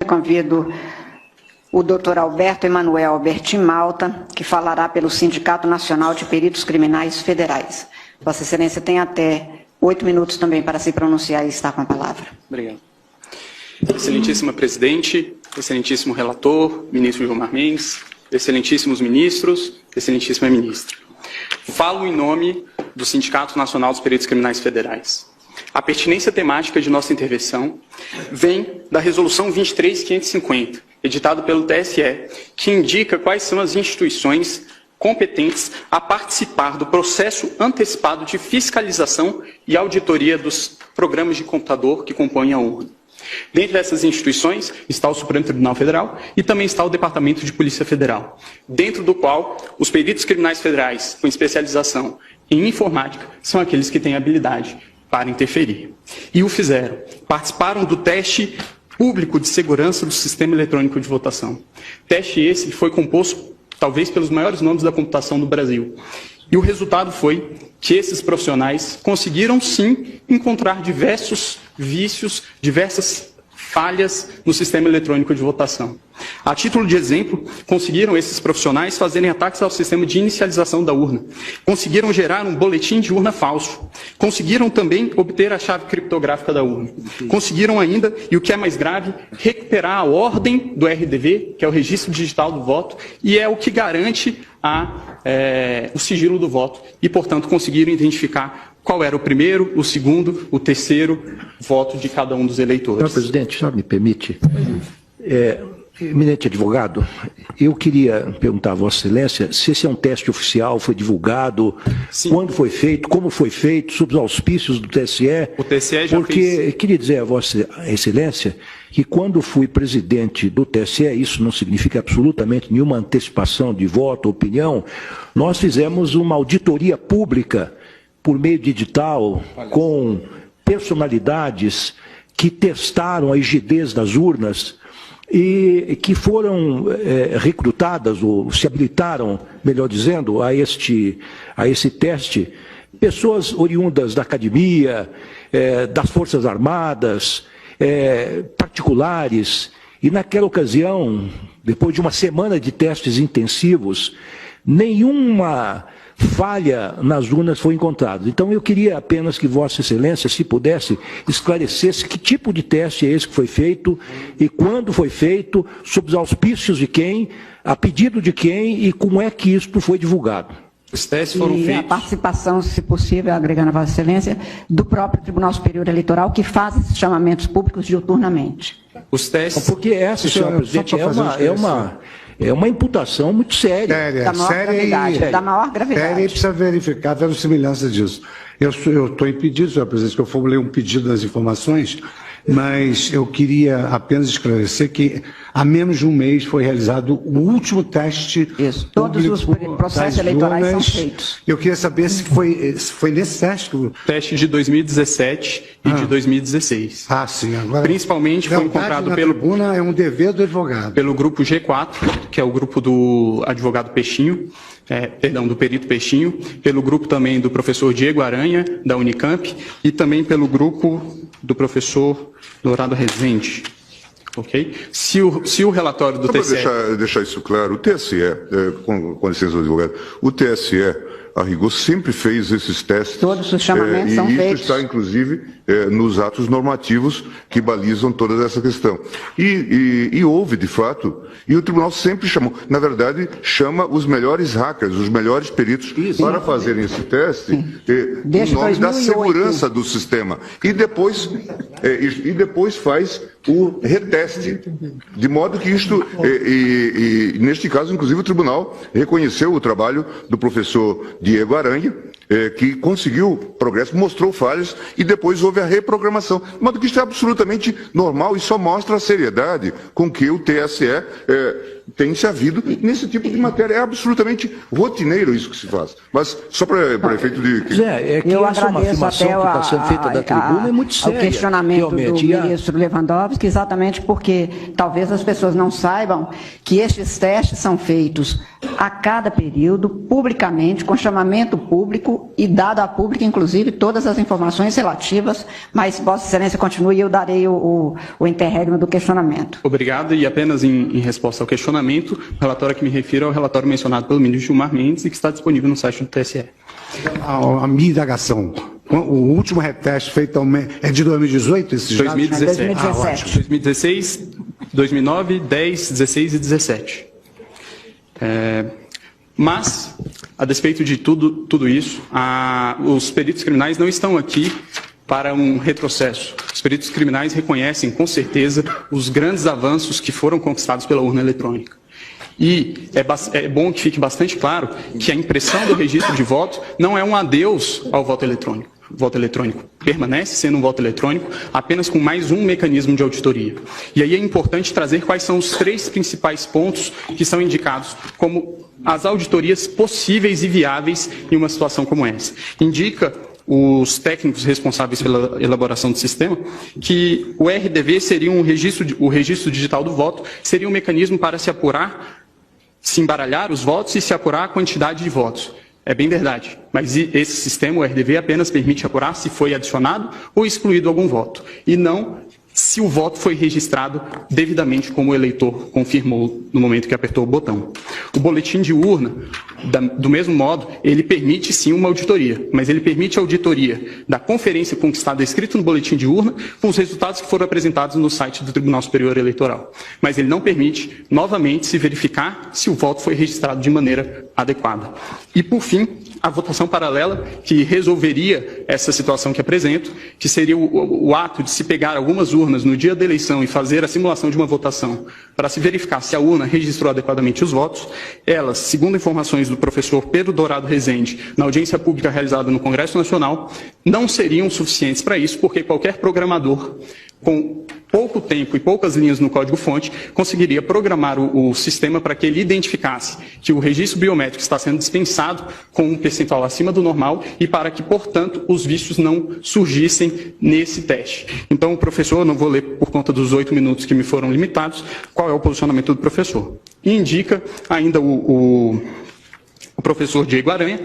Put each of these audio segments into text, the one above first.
Convido o doutor Alberto Emanuel Albertin Malta, que falará pelo Sindicato Nacional de Peritos Criminais Federais. Vossa Excelência tem até 8 minutos também para se pronunciar e está com a palavra. Obrigado. Excelentíssima Presidente, excelentíssimo relator, ministro Gilmar Mendes, excelentíssimos ministros, excelentíssima Ministra. Falo em nome do Sindicato Nacional dos Peritos Criminais Federais. A pertinência temática de nossa intervenção vem da Resolução 23.550, editada pelo TSE, que indica quais são as instituições competentes a participar do processo antecipado de fiscalização e auditoria dos programas de computador que compõem a urna. Dentre essas instituições está o Supremo Tribunal Federal e também está o Departamento de Polícia Federal, dentro do qual os peritos criminais federais com especialização em informática são aqueles que têm habilidade para interferir. E o fizeram. Participaram do teste público de segurança do sistema eletrônico de votação. Teste esse que foi composto talvez pelos maiores nomes da computação do Brasil. E o resultado foi que esses profissionais conseguiram, sim, encontrar diversos vícios, diversas falhas no sistema eletrônico de votação. A título de exemplo, conseguiram esses profissionais fazerem ataques ao sistema de inicialização da urna. Conseguiram gerar um boletim de urna falso. Conseguiram também obter a chave criptográfica da urna. Conseguiram ainda, e o que é mais grave, recuperar a ordem do RDV, que é o Registro Digital do Voto, e é o que garante o sigilo do voto. E, portanto, conseguiram identificar qual era o primeiro, o segundo, o terceiro voto de cada um dos eleitores. Senhor presidente, senhor me permite? Eminente advogado, eu queria perguntar a Vossa Excelência se esse é um teste oficial, foi divulgado, sim, quando foi feito, como foi feito, sob os auspícios do TSE. O TSE já porque fez. Queria dizer a Vossa Excelência que quando fui presidente do TSE, isso não significa absolutamente nenhuma antecipação de voto, opinião, nós fizemos uma auditoria pública por meio de edital, com personalidades que testaram a rigidez das urnas e que foram recrutadas, ou se habilitaram, melhor dizendo, a esse teste, pessoas oriundas da academia, das Forças Armadas, particulares, e naquela ocasião, depois de uma semana de testes intensivos, nenhuma falha nas urnas foi encontrada. Então eu queria apenas que Vossa Excelência, se pudesse, esclarecesse que tipo de teste é esse que foi feito e quando foi feito, sob os auspícios de quem, a pedido de quem e como é que isto foi divulgado. Os testes foram feitos. E a participação, se possível, agregando a Vossa Excelência, do próprio Tribunal Superior Eleitoral, que faz esses chamamentos públicos diuturnamente. Os testes... Porque essa, senhor presidente, é uma imputação muito séria. Da maior gravidade. Da maior gravidade. Séria, e precisa verificar a verossimilhança disso. Eu estou impedido, senhor presidente, que eu formulei um pedido das informações, mas eu queria apenas esclarecer que há menos de um mês foi realizado o último teste. Isso. Todos os processos eleitorais são feitos. Eu queria saber se foi nesse teste. Teste de 2017 e de 2016. Ah, sim. Agora, principalmente foi encontrado pelo... tribuna é um dever do advogado. Pelo grupo G4, que é o grupo do advogado Peixinho, do perito Peixinho, pelo grupo também do professor Diego Aranha, da Unicamp, e também pelo grupo do professor Dourado Rezende. Okay? Se o relatório do TSE... Para deixar isso claro, o TSE, com licença do advogado, o TSE, a rigor, sempre fez esses testes. Todos os chamamentos são feitos. E isso está, inclusive, nos atos normativos que balizam toda essa questão. E houve, de fato, e o tribunal sempre chamou, na verdade, chama os melhores hackers, os melhores peritos, para fazerem esse teste, em nome da segurança do sistema. E depois faz o reteste. De modo que isto, neste caso, inclusive, o tribunal reconheceu o trabalho do professor Diego Aranha, que conseguiu progresso, mostrou falhas e depois houve a reprogramação. De modo que isso é absolutamente normal e só mostra a seriedade com que o TSE tem se havido nesse tipo de matéria. É absolutamente rotineiro isso que se faz. Mas só para efeito de... É que essa é uma afirmação que está sendo feita da tribuna, é muito séria. O questionamento do ministro Lewandowski, exatamente porque talvez as pessoas não saibam que estes testes são feitos a cada período, publicamente, com chamamento público e dado a público, inclusive, todas as informações relativas, mas Vossa Excelência continue e eu darei o interregno do questionamento. Obrigado, e apenas em resposta ao questionamento, o relatório a que me refiro é o relatório mencionado pelo ministro Gilmar Mendes e que está disponível no site do TSE. A minha indagação, o último reteste feito é de 2018, esses dados? 2017. 2017. 2016, 2009, 10, 16 e 17. Mas, a despeito de tudo isso, os peritos criminais não estão aqui para um retrocesso. Os peritos criminais reconhecem, com certeza, os grandes avanços que foram conquistados pela urna eletrônica. E é bom que fique bastante claro que a impressão do registro de voto não é um adeus ao voto eletrônico. O voto eletrônico permanece sendo um voto eletrônico, apenas com mais um mecanismo de auditoria. E aí é importante trazer quais são os 3 principais pontos que são indicados como as auditorias possíveis e viáveis em uma situação como essa. Indica os técnicos responsáveis pela elaboração do sistema que o RDV seria o registro digital do voto, seria um mecanismo para se apurar, se embaralhar os votos e se apurar a quantidade de votos. É bem verdade, mas esse sistema, o RDV, apenas permite apurar se foi adicionado ou excluído algum voto, e não se o voto foi registrado devidamente como o eleitor confirmou no momento que apertou o botão. O boletim de urna, do mesmo modo, ele permite sim uma auditoria, mas ele permite a auditoria da conferência conquistada escrito no boletim de urna com os resultados que foram apresentados no site do Tribunal Superior Eleitoral. Mas ele não permite, novamente, se verificar se o voto foi registrado de maneira adequada. E, por fim, a votação paralela, que resolveria essa situação que apresento, que seria o ato de se pegar algumas urnas no dia da eleição e fazer a simulação de uma votação para se verificar se a urna registrou adequadamente os votos, elas, segundo informações do professor Pedro Dourado Rezende, na audiência pública realizada no Congresso Nacional, não seriam suficientes para isso, porque qualquer programador, com pouco tempo e poucas linhas no código-fonte, conseguiria programar o sistema para que ele identificasse que o registro biométrico está sendo dispensado com um percentual acima do normal e para que, portanto, os vícios não surgissem nesse teste. Então, o professor, não vou ler por conta dos 8 minutos que me foram limitados, qual é o posicionamento do professor. E indica ainda o professor Diego Aranha,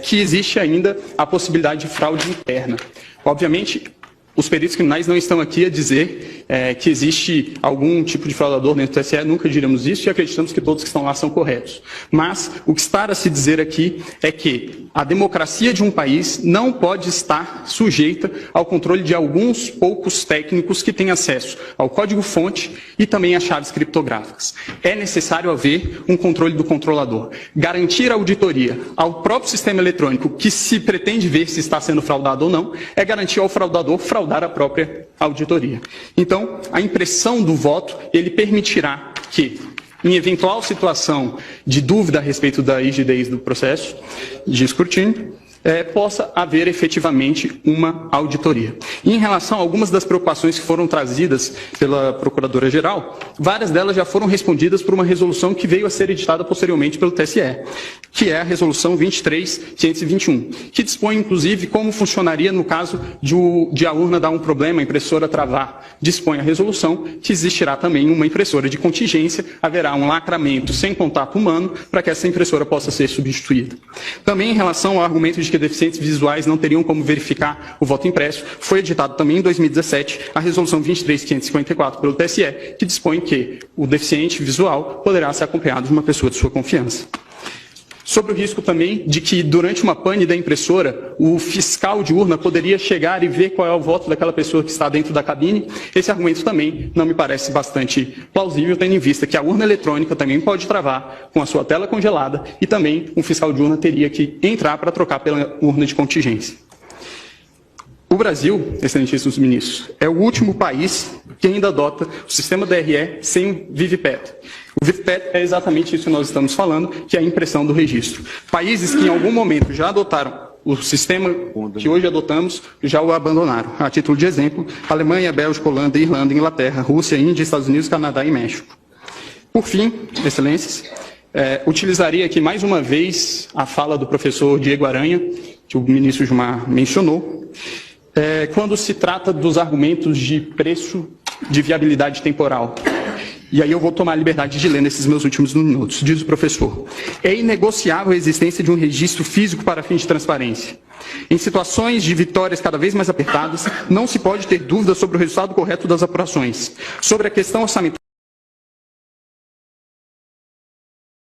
que existe ainda a possibilidade de fraude interna. Obviamente, os peritos criminais não estão aqui a dizer que existe algum tipo de fraudador dentro do TSE, nunca diremos isso e acreditamos que todos que estão lá são corretos. Mas o que está a se dizer aqui é que a democracia de um país não pode estar sujeita ao controle de alguns poucos técnicos que têm acesso ao código-fonte e também às chaves criptográficas. É necessário haver um controle do controlador. Garantir a auditoria ao próprio sistema eletrônico que se pretende ver se está sendo fraudado ou não, é garantir ao fraudador fraudar a própria auditoria. Então, a impressão do voto, ele permitirá que, em eventual situação de dúvida a respeito da rigidez do processo de escrutínio, possa haver efetivamente uma auditoria. E em relação a algumas das preocupações que foram trazidas pela Procuradora-Geral, várias delas já foram respondidas por uma resolução que veio a ser editada posteriormente pelo TSE, que é a Resolução 23.521, que dispõe, inclusive, como funcionaria no caso de a urna dar um problema, a impressora travar. Dispõe a resolução que existirá também uma impressora de contingência, haverá um lacramento sem contato humano para que essa impressora possa ser substituída. Também em relação ao argumento de que deficientes visuais não teriam como verificar o voto impresso, foi editado também em 2017 a Resolução 23.554 pelo TSE, que dispõe que o deficiente visual poderá ser acompanhado de uma pessoa de sua confiança. Sobre o risco também de que, durante uma pane da impressora, o fiscal de urna poderia chegar e ver qual é o voto daquela pessoa que está dentro da cabine, esse argumento também não me parece bastante plausível, tendo em vista que a urna eletrônica também pode travar com a sua tela congelada e também um fiscal de urna teria que entrar para trocar pela urna de contingência. O Brasil, excelentíssimos ministros, é o último país que ainda adota o sistema DRE sem VivPET. O VivPET é exatamente isso que nós estamos falando, que é a impressão do registro. Países que em algum momento já adotaram o sistema que hoje adotamos, já o abandonaram. A título de exemplo, Alemanha, Bélgica, Holanda, Irlanda, Inglaterra, Rússia, Índia, Estados Unidos, Canadá e México. Por fim, excelências, utilizaria aqui mais uma vez a fala do professor Diego Aranha, que o ministro Gilmar mencionou, quando se trata dos argumentos de preço de viabilidade temporal. E aí eu vou tomar a liberdade de ler nesses meus últimos minutos. Diz o professor: é inegociável a existência de um registro físico para fins de transparência. Em situações de vitórias cada vez mais apertadas, não se pode ter dúvida sobre o resultado correto das apurações. Sobre a questão orçamentária,